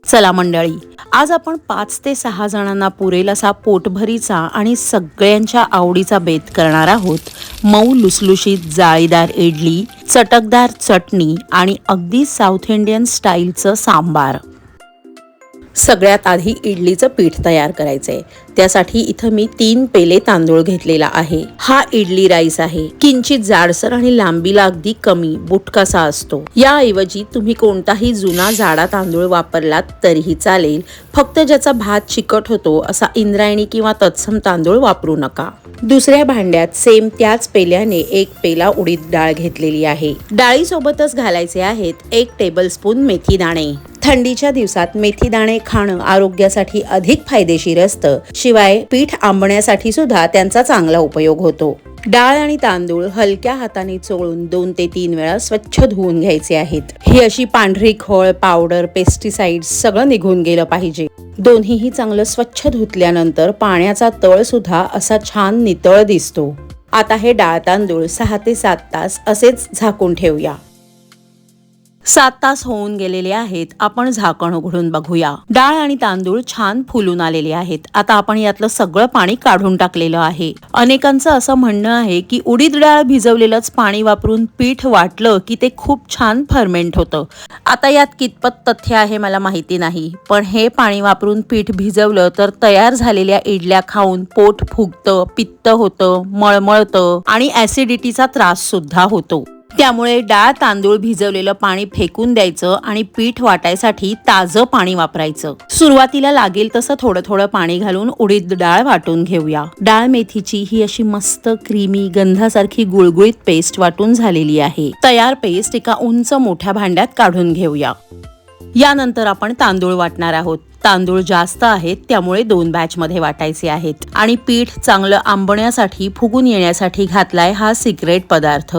चला मंडळी, आज आपण 5 ते 6 जणांना पुरेल असा पोटभरीचा आणि सगळ्यांच्या आवडीचा बेत करणार आहोत। मऊ लुसलुशीत जाळीदार इडली, चटकदार चटणी आणि अगदी साऊथ इंडियन स्टाईलचं सांबार। सगळ्यात आधी इडलीचं पीठ तयार करायचंय। त्यासाठी इथं मी 3 पेले तांदूळ घेतलेला आहे। हा इडली राईस आहे। किंचित जाडसर आणि लांबीला अगदी कमी बुटकासा असतो। याऐवजी तुम्ही कोणताही जुना जाडा तांदूळ वापरलात तरीही चालेल, फक्त ज्याचा भात चिकट होतो असा इंद्रायणी किंवा तत्सम तांदूळ वापरू नका। दुसऱ्या भांड्यात सेम त्याच पेल्याने 1 पेला उडीद डाळ घेतलेली आहे। डाळीसोबतच घालायचे आहेत 1 टेबलस्पून मेथी दाणे। थंडीच्या दिवसात मेथी दाणे खाणं आरोग्यासाठी अधिक फायदेशीर असतं, शिवाय पीठ आंबण्यासाठी सुद्धा त्यांचा चांगला उपयोग होतो। डाळ आणि तांदूळ हलक्या हाताने चोळून 2 ते 3 वेळा स्वच्छ धुवून घ्यायचे आहेत। ही अशी पांढरी खळ, पावडर, पेस्टिसाइड्स सगळं निघून गेलं पाहिजे। दोन्हीही चांगलं स्वच्छ धुतल्यानंतर पाण्याचा तळ सुद्धा असा छान नितळ दिसतो। आता हे डाळ तांदूळ 6 ते 7 तास असेच झाकून ठेवूया। 7 तास होऊन गेलेले आहेत। आपण झाकण उघडून बघूया। डाळ आणि तांदूळ छान फुलून आलेले आहेत। आता आपण यातलं सगळं पाणी काढून टाकलेलं आहे। अनेकांचं असं म्हणणं आहे की उडीद डाळ भिजवलेलंच पाणी वापरून पीठ वाटलं की ते खूप छान फर्मेंट होतं। आता यात कितपत तथ्य आहे मला माहिती नाही, पण हे पाणी वापरून पीठ भिजवलं तर तयार झालेल्या इडल्या खाऊन पोट फुगतं, पित्त होतं, मळमळतं आणि ऍसिडिटीचा त्रास सुद्धा होतो। त्यामुळे डाळ तांदूळ भिजवलेलं पाणी फेकून द्यायचं आणि पीठ वाटायसाठी ताजं पाणी वापरायचं। सुरुवातीला लागेल तसं थोडं थोडं पाणी घालून उडीद डाळ वाटून घेऊया। डाळ मेथीची ही अशी मस्त क्रीमी गंधासारखी गुळगुळीत पेस्ट वाटून झालेली आहे। तयार पेस्ट एका उंच मोठ्या भांड्यात काढून घेऊया। यानंतर आपण तांदूळ वाटणार आहोत। तांदूळ जास्त आहेत त्यामुळे 2 बॅच मध्ये वाटायचे आहेत आणि पीठ चांगलं आंबण्यासाठी फुगून येण्यासाठी घातलाय हा सिक्रेट पदार्थ,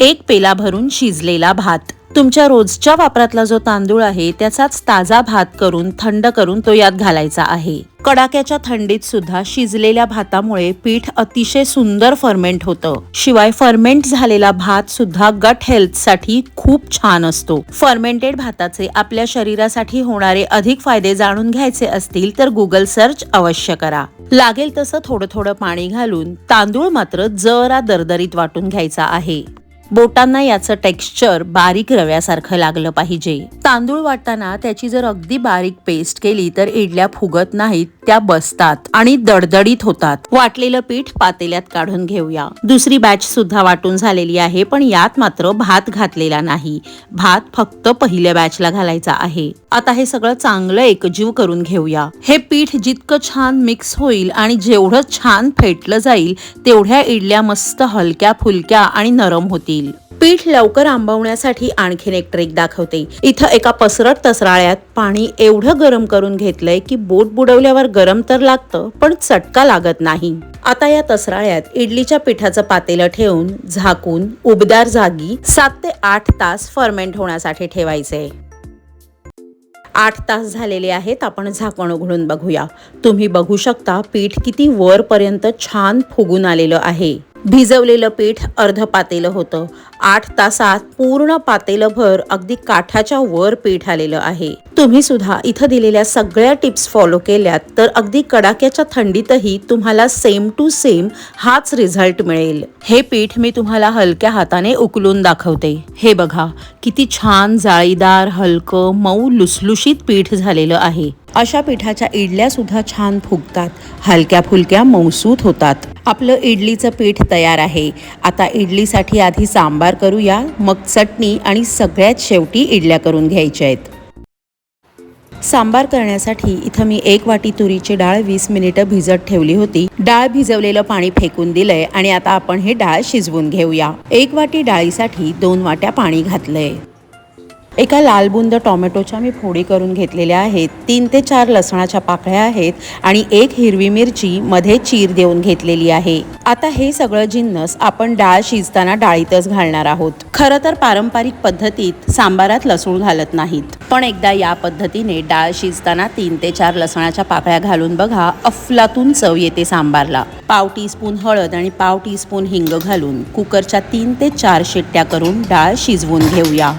1 पेला भरून शिजलेला भात। तुमच्या रोजच्या वापरातला जो तांदूळ आहे त्याचाच ताजा भात करून थंड करून तो यात घालायचा आहे। कडाक्याच्या थंडीत सुद्धा शिजलेल्या भातामुळे पीठ अतिशय सुंदर फर्मेंट होतं। शिवाय फर्मेंट झालेला भात सुद्धा गट हेल्थ साठी खूप छान असतो। फर्मेंटेड भाताचे आपल्या शरीरासाठी होणारे अधिक फायदे जाणून घ्यायचे असतील तर गुगल सर्च अवश्य करा। लागेल तसं थोडं थोडं पाणी घालून तांदूळ मात्र जरा दरदरीत वाटून घ्यायचा आहे। बोटांना याचं टेक्स्चर बारीक रव्यासारखं लागलं पाहिजे। तांदूळ वाटताना त्याची जर अगदी बारीक पेस्ट केली तर इडल्या फुगत नाहीत, त्या बसतात आणि दडदडीत होतात। वाटलेलं पीठ पातेल्यात काढून घेऊया। दुसरी बॅच सुद्धा वाटून झालेली आहे, पण यात मात्र भात घातलेला नाही। भात फक्त पहिल्या बॅचला घालायचा आहे। आता हे सगळं चांगलं एकजीव करून घेऊया। हे पीठ जितकं छान मिक्स होईल आणि जेवढं छान फेटलं जाईल तेवढ्या इडल्या मस्त हलक्या फुलक्या आणि नरम होतील। पीठ लवकर आंबवण्यासाठी आणखीन एक ट्रिक दाखवते। इथं एका पसरट तसराळ्यात पाणी एवढं गरम करून घेतलंय की बोट बुडवल्यावर गरम तर लागतं पण चटका लागत नाही। आता या तसराळ्यात इडलीच्या पिठाचं पातेलं ठेवून झाकून उबदार जागी 7 ते 8 तास फर्मेंट होण्यासाठी ठेवायचे। 8 तास झालेले आहेत। आपण झाकण उघडून बघूया। तुम्ही बघू शकता पीठ किती वरपर्यंत छान फुगून आलेलं आहे। भिजवलेलं पीठ अर्ध पातेलं होतं। 8 तासात पूर्ण पातेलभर अगदी काठाच्या वर पीठ आलेलं आहे। तुम्ही सुद्धा इथं दिलेल्या सगळ्या टिप्स फॉलो केल्यात तर अगदी कडाक्याच्या थंडीतही तुम्हाला सेम टू सेम हाच रिझल्ट मिळेल। हे पीठ मी तुम्हाला हलक्या हाताने उकलून दाखवते। हे बघा किती छान जाळीदार, हलकं, मऊ लुसलुशीत पीठ झालेलं आहे। अशा पिठाच्या इडल्या सुद्धा छान फुगतात, हलक्या फुलक्या मऊसूत होतात। आपलं इडलीचं पीठ तयार आहे। आता इडलीसाठी आधी सांबार करूया, मग चटणी आणि सगळ्यात शेवटी इडल्या करून घ्यायच्या आहेत। सांबार करण्यासाठी इथं मी 1 वाटी तुरीची डाळ 20 मिनिटं भिजत ठेवली होती। डाळ भिजवलेलं पाणी फेकून दिलंय आणि आता आपण हे डाळ शिजवून घेऊया। 1 वाटी डाळीसाठी 2 वाट्या पाणी घातलंय। एका लाल बुंद टोमॅटोच्या मी फोडी करून घेतलेल्या आहेत। 3 ते 4 लसणाच्या पाकळ्या आहेत आणि 1 हिरवी मिरची मध्ये चीर देऊन घेतलेली आहे। आता हे सगळं जिन्नस आपण डाळ शिजताना डाळीतच घालणार आहोत। खरं तर पारंपरिक पद्धतीत सांबारात लसूण घालत नाहीत, पण एकदा या पद्धतीने डाळ शिजताना 3 ते 4 लसणाच्या पाकळ्या घालून बघा, अफलातून चव येते सांबारला। पाव टीस्पून हळद आणि पाव टीस्पून हिंग घालून कुकरच्या 3 ते 4 शिट्ट्या करून डाळ शिजवून घेऊया।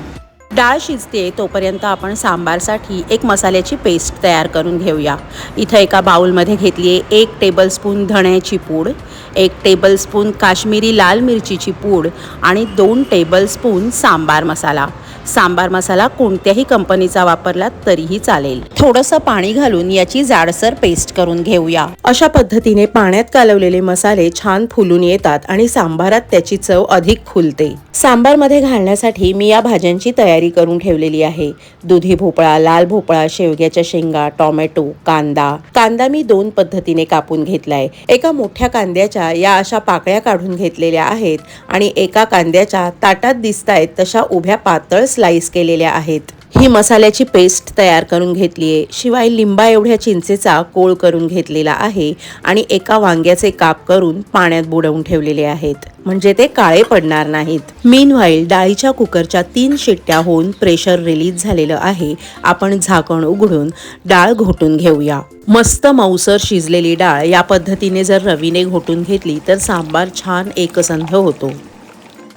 डाळ शिजते तोपर्यंत आपण सांबारसाठी एक मसाल्याची पेस्ट तयार करून घेऊया। इथं एका बाउलमध्ये घेतली आहे 1 टेबलस्पून धण्याची पूड, 1 टेबलस्पून काश्मीरी लाल मिरचीची पूड आणि 2 टेबलस्पून सांबार मसाला। सांबार मसाला कोणत्याही कंपनीचा वापरला तरीही चालेल। थोडंसं पाणी घालून याची जाडसर पेस्ट करून घेऊया। अशा पद्धतीने पाण्यात कालवलेले मसाले छान फुलून येतात आणि सांबारात त्याची चव अधिक खुलते। सांबार मध्ये घालण्यासाठी मी या भाज्यांची तयारी करून ठेवलेली आहे। दुधी भोपळा, लाल भोपळा, शेवग्याच्या शेंगा, टोमॅटो, कांदा मी 2 पद्धतीने कापून घेतलाय। एका मोठ्या कांद्याच्या या अशा पाकळ्या काढून घेतलेल्या आहेत आणि एका कांद्याच्या ताटात दिसतायत तशा उभ्या पातळ स्लाइस केलेल्या आहेत। ही मसाल्याची पेस्ट तयार करून घेतली आहे। शिवाय लिंबा एवढ्या चिंचेचा कोळ करून घेतलेला आहे आणि एका वांग्याचे काप करून पाण्यात बुडवून ठेवलेले आहेत, म्हणजे ते काळे पडणार नाहीत। मीनव्हाईल डाळीच्या कुकरच्या 3 शिट्ट्या होऊन प्रेशर रिलीज झालेलं आहे। आपण झाकण उघडून डाळ घोटून घेऊया। मस्त मऊसर शिजलेली डाळ या पद्धतीने जर रवीने घोटून घेतली तर सांबार छान एकसंध होतो।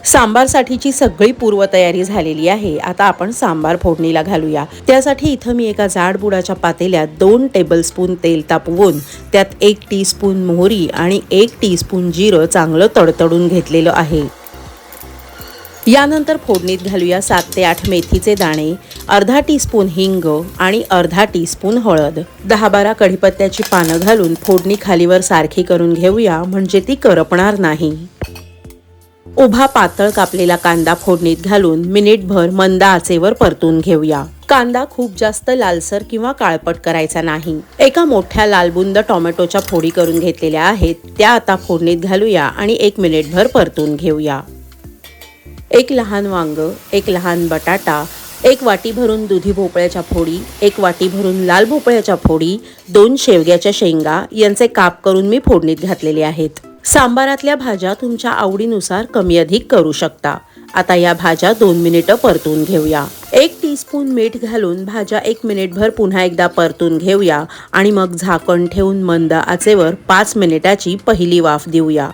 सांबारसाठीची सगळी पूर्वतयारी झालेली आहे। आता आपण सांबार फोडणीला घालूया। त्यासाठी इथं मी एका जाड बुडाच्या पातेल्यात 2 टेबलस्पून तेल तापवून त्यात 1 टीस्पून मोहरी आणि 1 टीस्पून जिरं चांगलं तडतडून घेतलेलं आहे। यानंतर फोडणीत घालूया 7 ते 8 मेथीचे दाणे, अर्धा टीस्पून हिंग आणि अर्धा टीस्पून हळद, 10-12 कढीपत्त्याची पानं घालून फोडणी खालीवर सारखी करून घेऊया, म्हणजे ती करपणार नाही। उभा पातळ कापलेला कांदा फोडणीत घालून मिनिटभर मंद आचेवर परतून घेऊया। कांदा खूप जास्त लालसर किंवा काळपट करायचा नाही। एका मोठ्या लालबुंद टोमॅटोच्या फोडी करून घेतलेल्या आहेत, त्या आता फोडणीत घालूया आणि 1 मिनिटभर परतून घेऊया। 1 लहान वांग, 1 लहान बटाटा, 1 वाटी भरून दुधी भोपळ्याच्या फोडी, 1 वाटी भरून लाल भोपळ्याच्या फोडी, 2 शेवग्याच्या शेंगा यांचे काप करून मी फोडणीत घातलेले आहेत। सांबारातल्या भाज्या तुमच्या आवडीनुसार कमी अधिक करू शकता। आता या भाज्या 2 मिनिटं परतून घेऊया। 1 टीस्पून मीठ घालून भाज्या 1 मिनिटभर पुन्हा एकदा परतून घेऊया आणि मग झाकण ठेवून मंद आचेवर 5 मिनिटाची पहिली वाफ देऊया।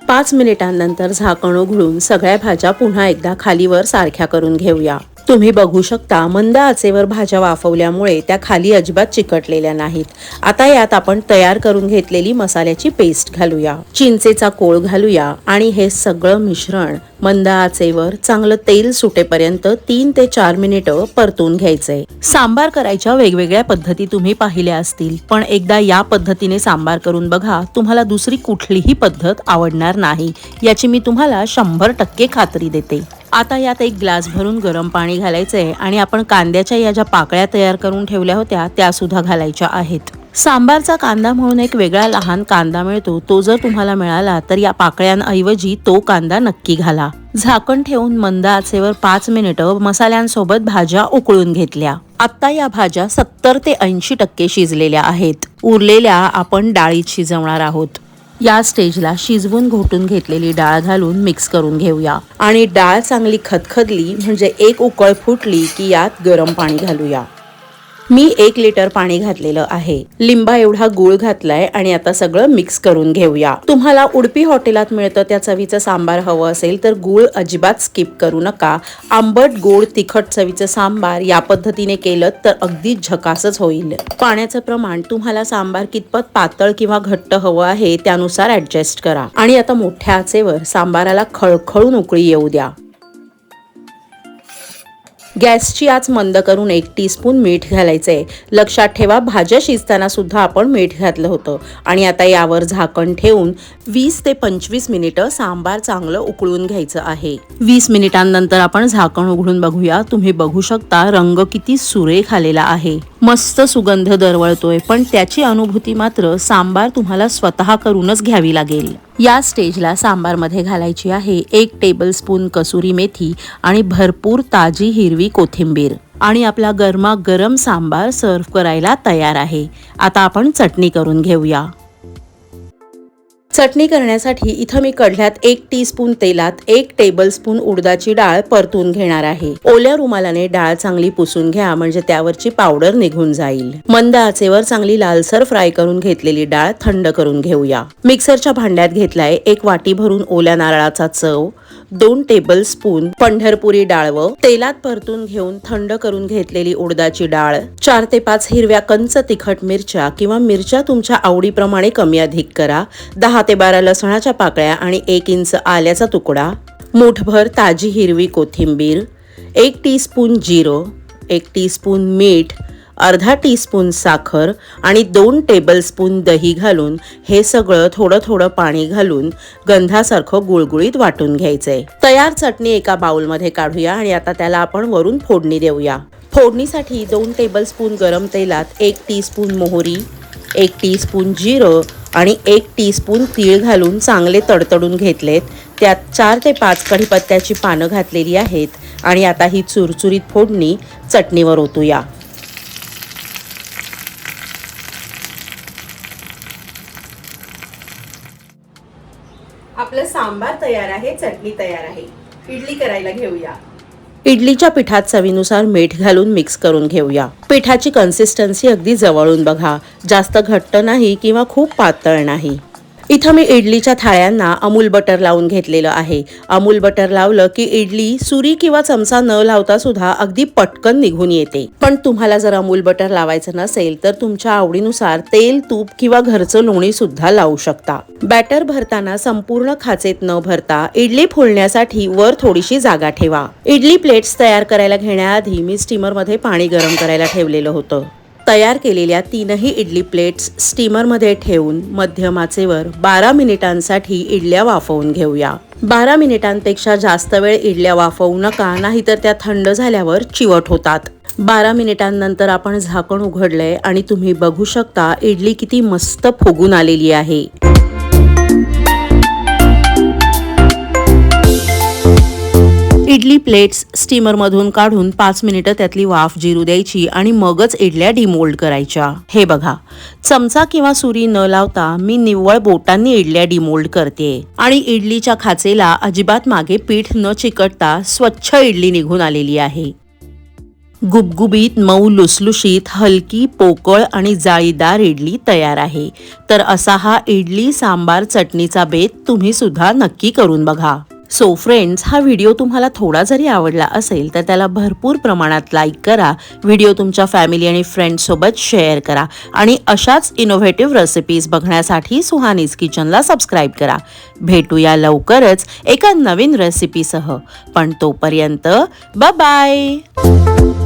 5 मिनिटांनंतर झाकण उघडून सगळ्या भाज्या पुन्हा एकदा खालीवर सारख्या करून घेऊया। तुम्ही बघू शकता मंद आचेवर भाज्या वाफवल्यामुळे त्या खाली अजिबात चिकटलेल्या नाहीत। आता यात आपण तयार करून घेतलेली मसाल्याची पेस्ट घालूया, चिंचेचा कोळ घालूया आणि हे सगळं मिश्रण मंद आचेवर चांगलं तेल सुटेपर्यंत 3 ते 4 मिनिटं परतून घ्यायचंय। सांबार करायच्या वेगवेगळ्या पद्धती तुम्ही पाहिल्या असतील, पण एकदा या पद्धतीने सांबार करून बघा, तुम्हाला दुसरी कुठलीही पद्धत आवडणार नाही, याची मी तुम्हाला 100% खात्री देते। आता यात 1 ग्लास भरून गरम पाणी घालायचंय आणि आपण कांद्याच्या या ज्या पाकळ्या तयार करून ठेवल्या होत्या त्या सुद्धा घालायच्या आहेत। सांबारचा कांदा म्हणून एक वेगळा लहान कांदा मिळतो, तो जर तुम्हाला मिळाला तर या पाकळ्यांऐवजी तो कांदा नक्की घाला। झाकण ठेवून मंद आचेवर 5 मिनिटं मसाल्यांसोबत भाज्या उकळून घेतल्या। आता या भाज्या 70 ते 80% शिजलेल्या आहेत। उरलेल्या आपण डाळीत शिजवणार आहोत। या स्टेजला शिजवून घोटून घेतलेली डाळ घालून मिक्स करून घेऊया आणि डाळ चांगली खदखदली म्हणजे 1 उकळ फुटली की यात गरम पाणी घालूया। मी 1 लिटर पाणी घातलेलं आहे। लिंबा एवढा गूळ घातलाय आणि आता सगळं मिक्स करून घेऊया। तुम्हाला उडपी हॉटेलात मिळतं त्या चवीचं सांबार हवं असेल तर गूळ अजिबात स्किप करू नका। आंबट गोड तिखट चवीचं सांबार या पद्धतीने केलं तर अगदी झकासच होईल। पाण्याचं प्रमाण तुम्हाला सांबार कितपत पातळ किंवा घट्ट हवं आहे त्यानुसार ऍडजस्ट करा आणि आता मोठ्या आचेवर सांबाराला खळखळून उकळी येऊ द्या। गॅसची आच मंद करून 1 टीस्पून मीठ घालायचंय। लक्षात ठेवा भाज्या शिजताना सुद्धा आपण मीठ घातलं होतं आणि आता यावर झाकण ठेवून 20 ते 25 मिनिटं सांबार चांगलं उकळून घ्यायचं आहे। 20 मिनिटांनंतर आपण झाकण उघडून बघूया। तुम्ही बघू शकता रंग किती सुरेख आलेला आहे, मस्त सुगंध दरवळतोय, पण त्याची अनुभूती मात्र सांबार तुम्हाला स्वतः करूनच घ्यावी लागेल। या स्टेजला सांबार मध्ये घालायची आहे 1 टेबलस्पून कसुरी मेथी आणि भरपूर ताजी हिरवी कोथिंबीर आणि आपला गरमागरम सांबार सर्व्ह करायला तयार आहे। आता आपण चटणी करून घेऊया। चटणी करण्यासाठी इथं मी कढल्यात 1 टीस्पून तेलात 1 टेबलस्पून उडदाची डाळ परतून घेणार आहे। ओल्या रुमालाने डाळ चांगली पुसून घ्या, म्हणजे त्यावरची पावडर निघून जाईल। मंद आचेवर चांगली लालसर फ्राय करून घेतलेली डाळ थंड करून घेऊया। मिक्सरच्या भांड्यात घेतलाय 1 वाटी भरून ओल्या नारळाचा चव, 2 टेबलस्पून पंढरपुरी डाळव, तेलात परतून घेऊन थंड करून घेतलेली उडदाची डाळ, 4 ते 5 हिरव्या कंच तिखट मिरच्या किंवा मिरच्या तुमच्या आवडीप्रमाणे कमी अधिक करा, 10 ते 12 लसणाच्या पाकळ्या आणि 1 इंच आल्याचा तुकडा, मूठभर ताजी हिरवी कोथिंबीर, 1 टीस्पून जिरं, 1 टीस्पून मीठ, अर्धा टीस्पून साखर आणि 2 टेबलस्पून दही घालून हे सगळं थोडं थोडं पाणी घालून गंधासारखं गुळगुळीत वाटून घ्यायचंय। तयार चटणी एका बाउलमध्ये काढूया आणि आता त्याला आपण वरून फोडणी देऊया। फोडणीसाठी 2 टेबलस्पून गरम तेलात 1 टीस्पून मोहरी, 1 टीस्पून जिरं आणि 1 टीस्पून तीळ घालून चांगले तडतडून घेतलेत। त्यात 4 ते 5 कढीपत्त्याची पानं घातलेली आहेत आणि आता ही चुरचुरीत फोडणी चटणीवर ओतूया। आपलं सांबार तयार आहे, चटणी तयार आहे। इडली करायला घेऊया। इडलीच्या पिठात चवीनुसार मीठ घालून मिक्स करून घेऊया। पिठाची कन्सिस्टन्सी अगदी जवळून बघा, जास्त घट्ट नाही किंवा खूप पातळ नाही। इथं मी इडलीच्या थाळ्यांना अमूल बटर लावून घेतलेलं आहे। अमूल बटर लावलं की इडली सुरी किंवा चमचा न लावता सुद्धा अगदी पटकन निघून येते। पण तुम्हाला जर अमूल बटर लावायचं नसेल तर तुमच्या आवडीनुसार तेल, तूप किंवा घरचं लोणी सुद्धा लावू शकता। बॅटर भरताना संपूर्ण खाचेत न भरता इडली फुलण्यासाठी वर थोडीशी जागा ठेवा। इडली प्लेट्स तयार करायला घेण्याआधी मी स्टीमरमध्ये पाणी गरम करायला ठेवलेलं होतं। तयार केलेल्या 3ही इडली प्लेट्स स्टीमरमध्ये ठेवून मध्यम आचेवर 12 मिनिटांसाठी इडल्या वाफवून घेऊया। 12 मिनिटांपेक्षा जास्त वेळ इडल्या वाफवू नका, नाहीतर त्या थंड झाल्यावर चिवट होतात। 12 मिनिटांनंतर आपण झाकण उघडलंय आणि तुम्ही बघू शकता इडली किती मस्त फुगून आलेली आहे। इडली प्लेट्स स्टीमरमधून काढून 5 मिनिटं त्यातली वाफ जिरू द्यायची आणि मगच इडल्या डिमोल्ड करायच्या। हे बघा, चमचा किंवा सुरी न लावता मी निव्वळ बोटांनी इडल्या डिमोल्ड करते आणि इडलीच्या खाचेला अजिबात मागे पीठ न चिकटता स्वच्छ इडली निघून आलेली आहे। गुबगुबीत, मऊ, लुसलुशीत, हलकी, पोकळ आणि जाळीदार इडली तयार आहे। तर असा हा इडली सांबार चटणीचा बेत तुम्ही सुद्धा नक्की करून बघा। सो फ्रेंड्स, हा व्हिडिओ तुम्हाला थोडा जरी आवडला असेल तर त्याला भरपूर प्रमाणात लाईक करा, व्हिडिओ तुमच्या फॅमिली आणि फ्रेंड्स सोबत शेअर करा आणि अशाच इनोव्हेटिव्ह रेसिपीज बघण्यासाठी सुहानीज किचनला सबस्क्राईब करा। भेटूया लवकरच एका नवीन रेसिपीसह, पण तोपर्यंत बाय बाय।